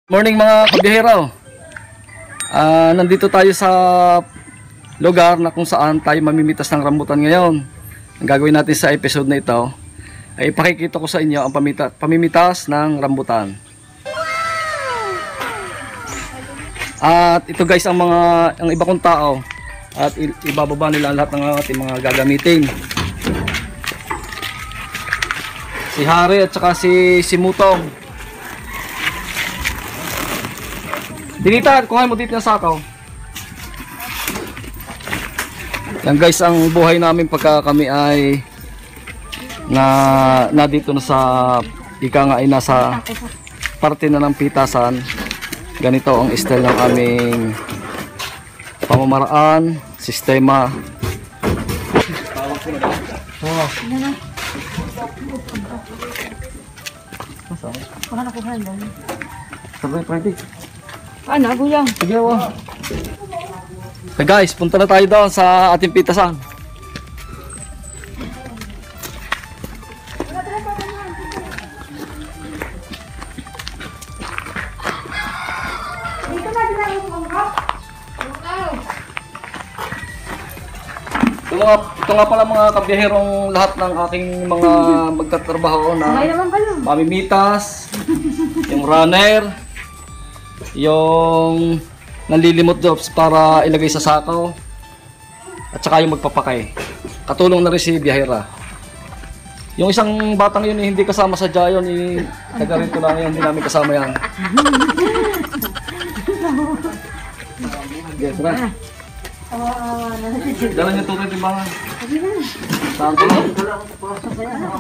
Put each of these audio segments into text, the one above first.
Morning mga kabiyahero. Nandito tayo sa lugar na kung saan tayo mamimitas ng rambutan ngayon. Ang gagawin natin sa episode na ito ay ipakikita ko sa inyo ang pamimitas ng rambutan. At ito guys ang iba kong tao at ibababa nila lahat ng ating mga gagamitin. Si Hari at saka si Mutong. Dinita, kuhain mo dito ng sakaw. Yan guys ang buhay namin pagka kami ay na dito na sa ika nga ay nasa parte na ng pitasan. Ganito ang style ng aming pamamaraan, sistema. Ano, kuya? Sige, wow. So guys, punta na tayo doon sa ating pitasan. Ito nga pala mga kabiyaherong lahat ng aking mga magtatrabaho na mamimitas, yung runner, yung nanlilimot jobs para ilagay sa sakaw, at saka yung magpapakay. Katulong na rin si biyahera. Yung isang batang yun hindi kasama sa Jayon, taga rito lang yun, hindi namin kasama yan. Okay, tara. Dala niyo tuloy di ba? Saan ko lang?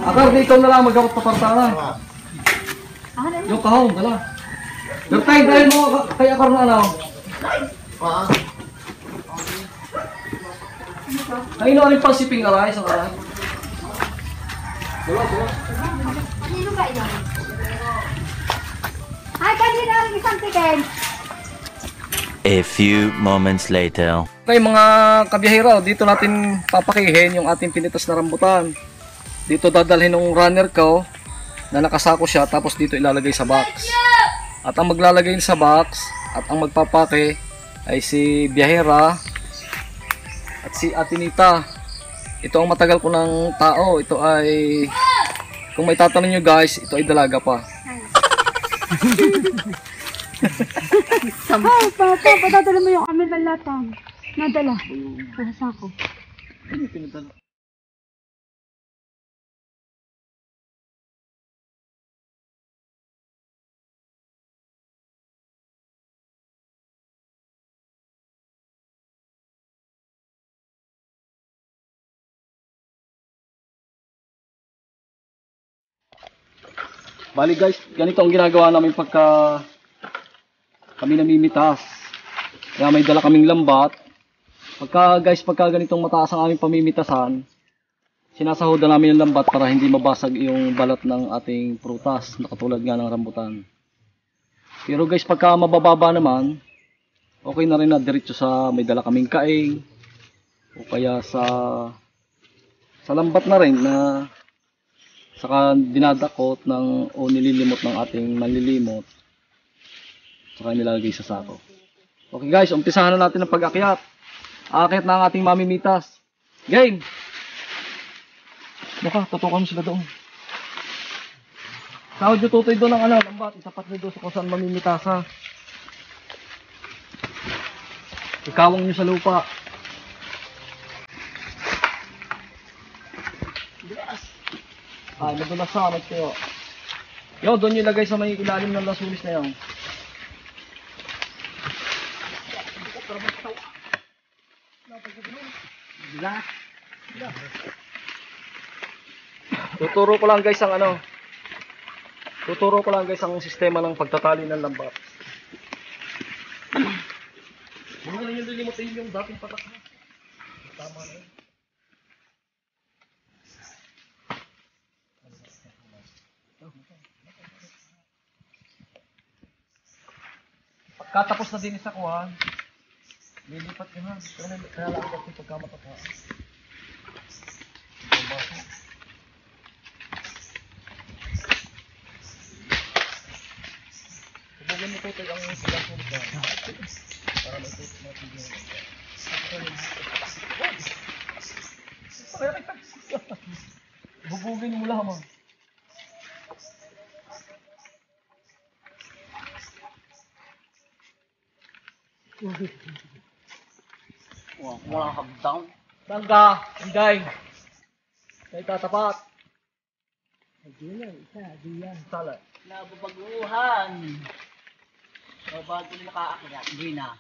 Akar, ikaw na lang magkakot pa partana. Yung kahong, dala. Nagtay dahil mo kay Akar na ano? Ay, ino rin pang siping aray, isang aray. Dala. Sino ba yun? Ay, kanina rin isang tiken. A few moments later. Okay mga kabiyahero, dito natin papakihin yung ating pinitas na rambutan. Dito dadalhin ng runner ko na nakasako siya, tapos dito ilalagay sa box. At ang maglalagay sa box at ang magpapake ay si biyahera at si Atinita. Ito ang matagal ko ng tao. Ito ay, kung may tatanong nyo guys, ito ay dalaga pa. Ay, papa, patadala mo yung amin ng latang. Nadala. Sa ako. Ano pinadala? Bali guys, ganito ang ginagawa namin pagka kami namimitas. Kaya may dala kaming lambat. Pagka ganitong mataas ang aming pamimitasan, sinasahodan namin yung lambat para hindi mabasag yung balat ng ating prutas, na katulad nga ng rambutan. Pero guys, pagka mabababa naman, okay na rin na diretso sa may dala kaming kaing, o kaya sa lambat na rin na saka dinadakot o nililimot ng ating manlilimot, saka nilalagay sa sako. Okay guys, umpisahan na natin ang pag-akyat. Aakyat na ang ating mamimitas. Game! Baka, tutukan mo sila doon. Sahod nyo tutoy doon ng lambat. Itapat nyo doon sa kung saan mamimitas ha. Ikawang nyo sa lupa. Ay, madulas sa amat kayo. Yo, doon nyo ilagay sa may ilalim ng lasulis na yun. Tuturo ko lang guys ang sistema ng pagtatali ng lambat. Mga lang yung lilimutin yung dating patak na. Tama na yun. Pagkatapos na din sa kuhan, lilipat nyo ha. Kaya lang agad yung pagkamatak ha. Subugin mo ito. Bubugin mo lang mo. Wala kang down. Tangga, inday. May tatapat. Sala. Nababaguhan. O bago na nakaakyat, hindi na.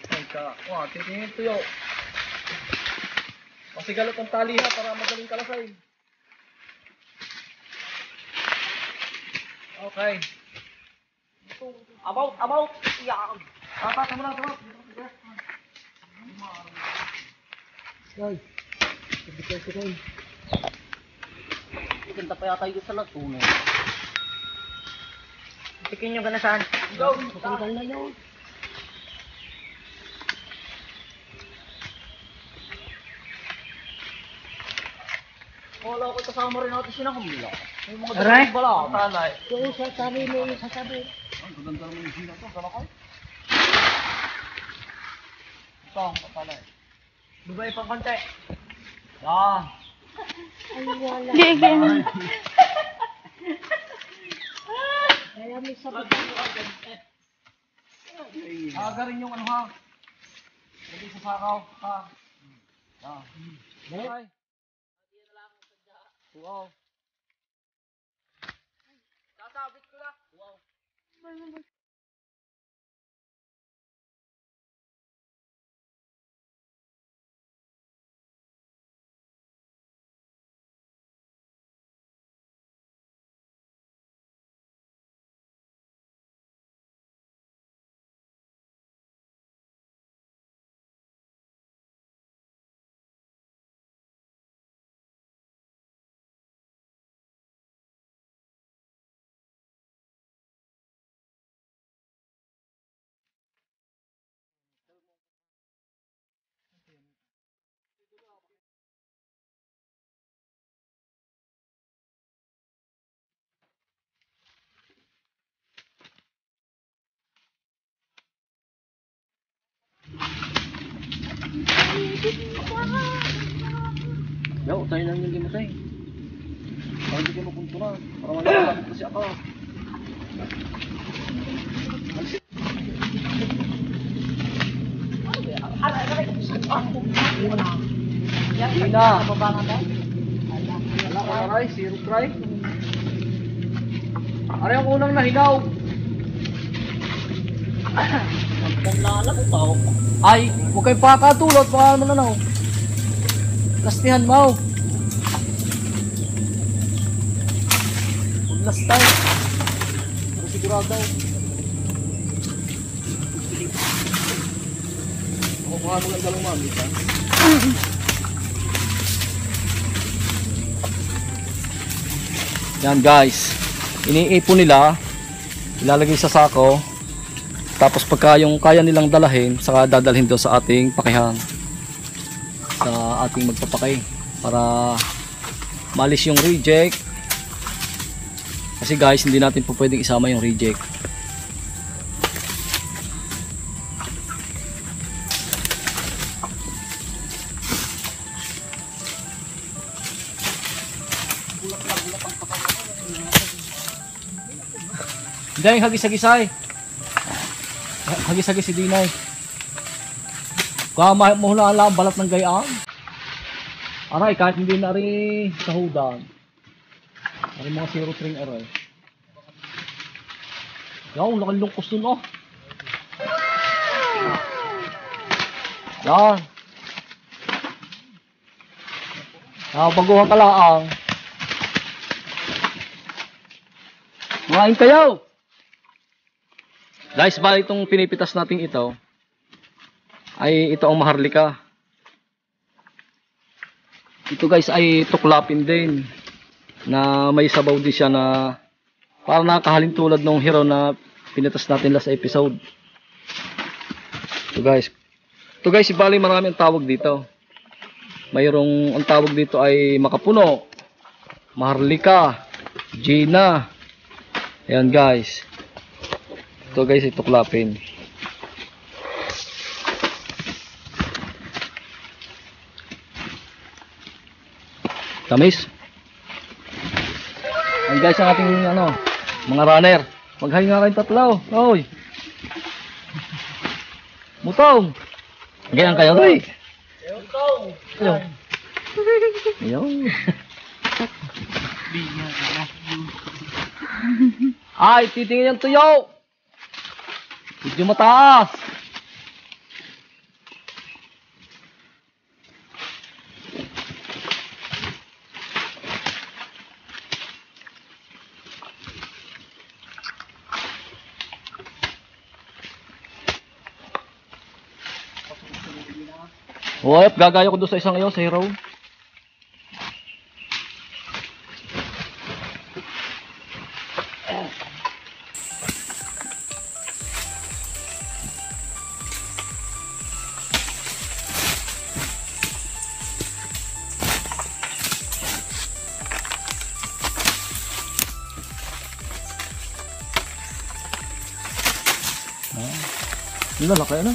Tangga. Wah, titingin tuyo. Pasigalot ang tali ha para magaling kalasay. Okay. About, yan. Tama na, tama. Guys, sige. Ganda pa yata yung sa latuno. Tikin nyo ganasan. Go! Tanggal na yun. Wala ko kasama rin natin sinakamila. May mga Aray! dalang bala. Talay. Yung sa sabi mo yung sasabi. Ang ganda naman yung sila to. Gana ko? Ito, talay. Dubay pang konti. Yan. Ganyan. Kaya may sabi. Agarin yung ano ha. Lagi sa sakaw. Ha. Yan. Okay. Wow. Sasabit ko na. Wow. Yo, tayo lang yung limatay. Para hindi kayo mapuntunan. Para malapit kasi ako. Hindi na. Wala ka na rin, zero try. Ano yung unang nahilaw? Magdalala ko tao. Ay, huwag kayong pakatulot, baka naman ano. Lastihan mo. Huwag lastay. Para sigurado. Ako mga mo lang dalong mami, ha? Yan guys, iniipon nila, ilalagay sa sako, tapos pagka yung kaya nilang dalahin, saka dadalhin doon sa ating pakihan, sa ating magpapakay, para malis yung reject. Kasi guys, hindi natin po pwedeng isama yung reject. Hindi, hagis-hagisay. Hagis-hagis si Dinay. Kaya mahulaan lang ang balat ng gayaan. Aray, kahit hindi na rin kahudan. Aray mga zero string aray. Yaw, laking lungkos dun oh. Yan. Baguhan ka lang. Kumain kayo! Guys, bali itong pinipitas natin ito ay ito ang maharlika. Ito guys ay tuklapin din na may sabaw din siya na parang nakahalin tulad ng hero na pinitas natin last episode. Ito guys, bali marami ang tawag dito. Mayroong ang tawag dito ay makapuno, maharlika, Gina. Ayan guys. Ito guys, ituklapin. Tamis. Ay guys, ang ating ano, mga runner. Maghay nga kayong tatlo. Oy. Mutong. Ganyan kayo, Roy. Ayun. Ayun. Ay, titingin yung tuyo. Medyo mataas. Wait, gagaya ko doon sa isang iyo, sa hero. Ano, laki ano?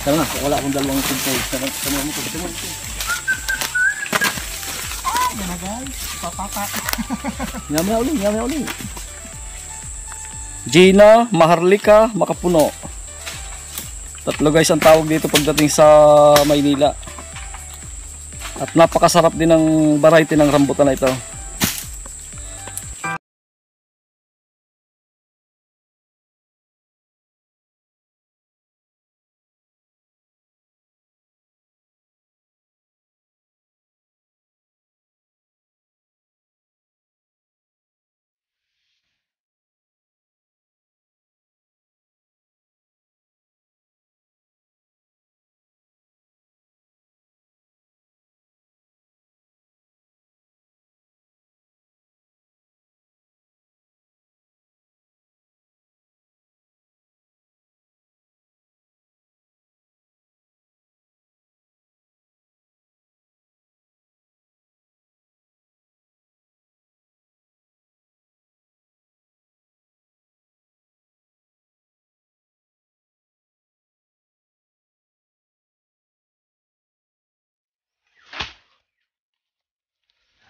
Tara na, wala akong dalawang pinto. Tara mo ito, tara mo ito. Yan na guys, papapa. Yamaya uling. Gina, Maharlika, Makapuno. Tatlo guys ang tawag dito pagdating sa Maynila. At napakasarap din ng variety ng rambutan na ito.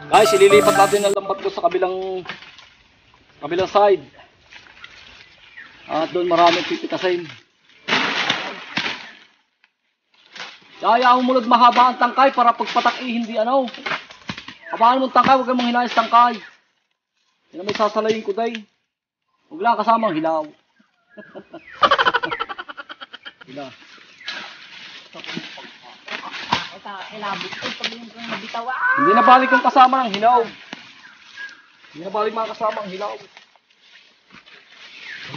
Guys, ililipat natin ang lambat ko sa kabilang side. At doon maraming pipitasin. Kaya humulod mahaba ang tangkay para pagpatak hindi ano. Habaan mong tangkay, huwag kang manghinayos tangkay. Yan ang may sasalayin ko day. Huwag lang kasamang hilaw. Hila. Hindi na balik yung kasama ng hilaw. Hindi na balik mga kasama ang hilaw.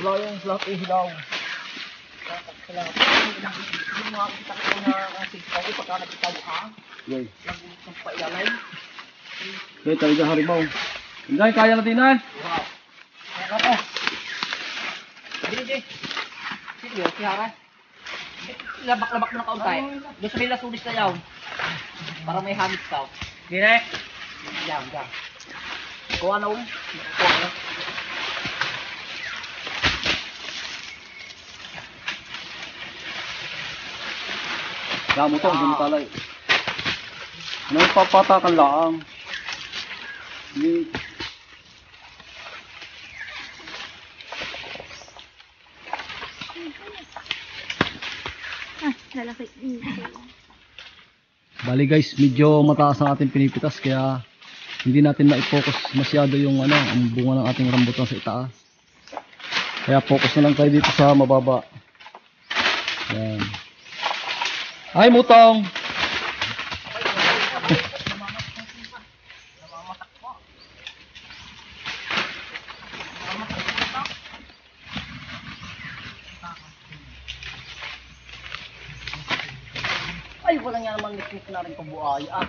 Wala yung lahat ay hilaw. Yung mga kita ko na sigpaw, pagka nagkitaw ka, Okay. nagulong pa ilalay. Okay, talaga haribaw. Hindi, kaya natin na eh. Wow. Kaya ka po. Hindi. Sige, kihara. Labak-labak mo na kauntay. Doon sa nila sulis na yaw. Para may hamit ka. Hindi. Yan. Kuha na ulit. Kuha na. Kaya mo ito, hindi mo talay. Nagpapatakan lang. Hindi. Lalaki. Bali guys, medyo mataas ang ating pinipitas kaya hindi natin ma-focus masyado yung ano, ang bunga ng ating rambutan sa itaas. Kaya focus na lang tayo dito sa mababa. Yan. Ay, mutong! Ay, wala nga naman nagkita na rin pabuhay. Yan.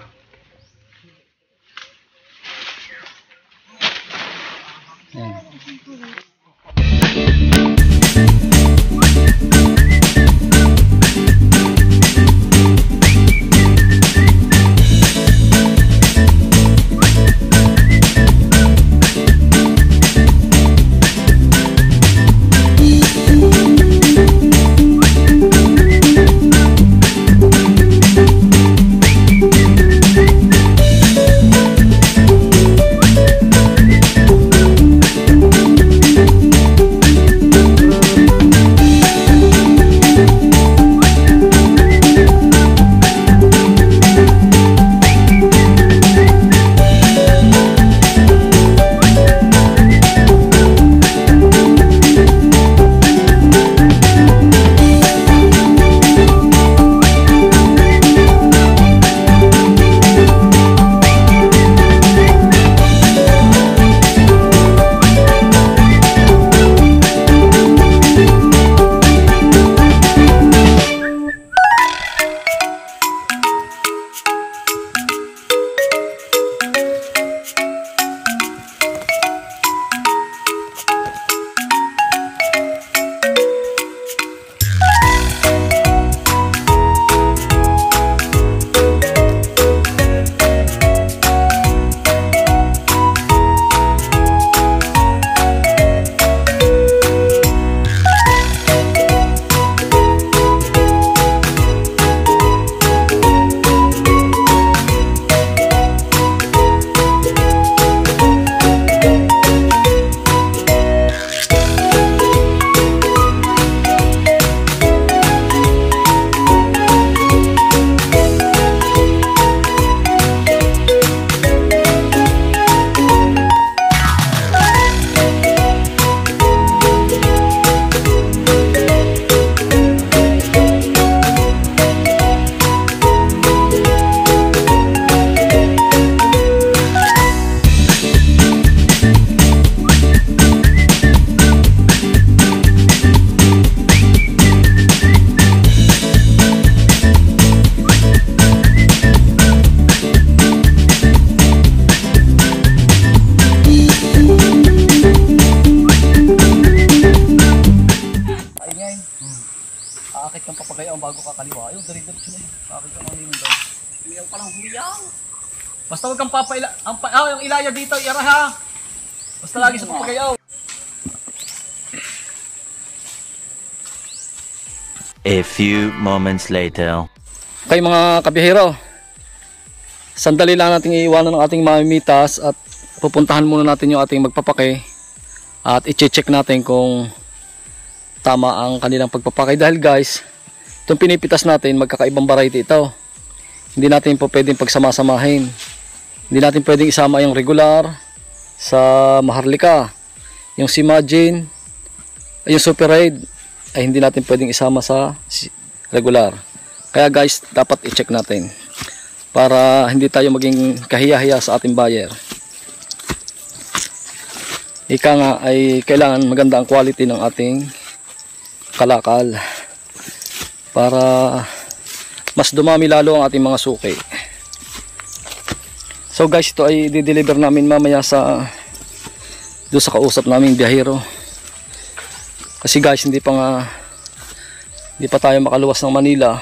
Aakit kang papagayaw bago kakaliwa. Ayun, dire-diretso na yun. Aakit kang maninom daw. Humiyaw pa lang, humiyaw. Basta huwag kang yung ilaya dito, iara ha. Basta lagi sa papagayaw. A few moments later. Okay mga kabihero, sandali lang natin iiwanan ng ating mamimitas at pupuntahan muna natin yung ating magpapake at i-check natin kung tama ang kanilang pagpapake. Dahil guys, itong pinipitas natin magkakaibang variety ito. Hindi natin po pwedeng pagsamasamahin. Hindi natin pwedeng isama yung regular sa Maharlika, yung Simagine, yung Super Raid ay hindi natin pwedeng isama sa regular. Kaya guys, dapat i-check natin para hindi tayo maging kahiya-hiya sa ating buyer. Ika nga ay kailangan maganda ang quality ng ating kalakal para mas dumami lalo ang ating mga suki. So guys, ito ay i-deliver namin mamaya doon sa kausap namin biyahero. Kasi guys, hindi pa tayo makaluwas ng Manila.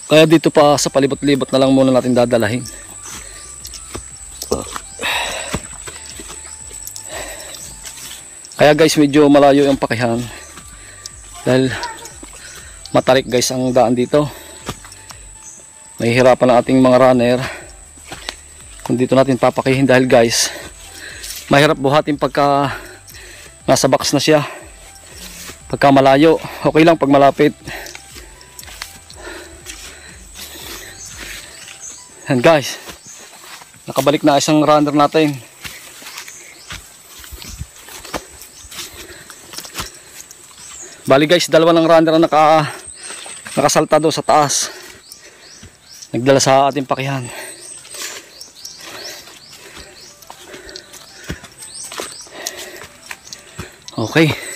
Kaya dito pa sa palibot-libot na lang muna natin dadalahin. Kaya guys, medyo malayo yung pakihan. Dahil matarik guys ang daan dito. Mahihirapan ang ating mga runner kung dito natin papakihin. Dahil guys, mahirap buhatin pagka nasa box na siya. Pagka malayo, okay lang pag malapit. And guys, nakabalik na isang runner natin. Bali guys, dalawa ng runner ang nakasalta doon sa taas. Nagdala sa ating pakihan. Okay.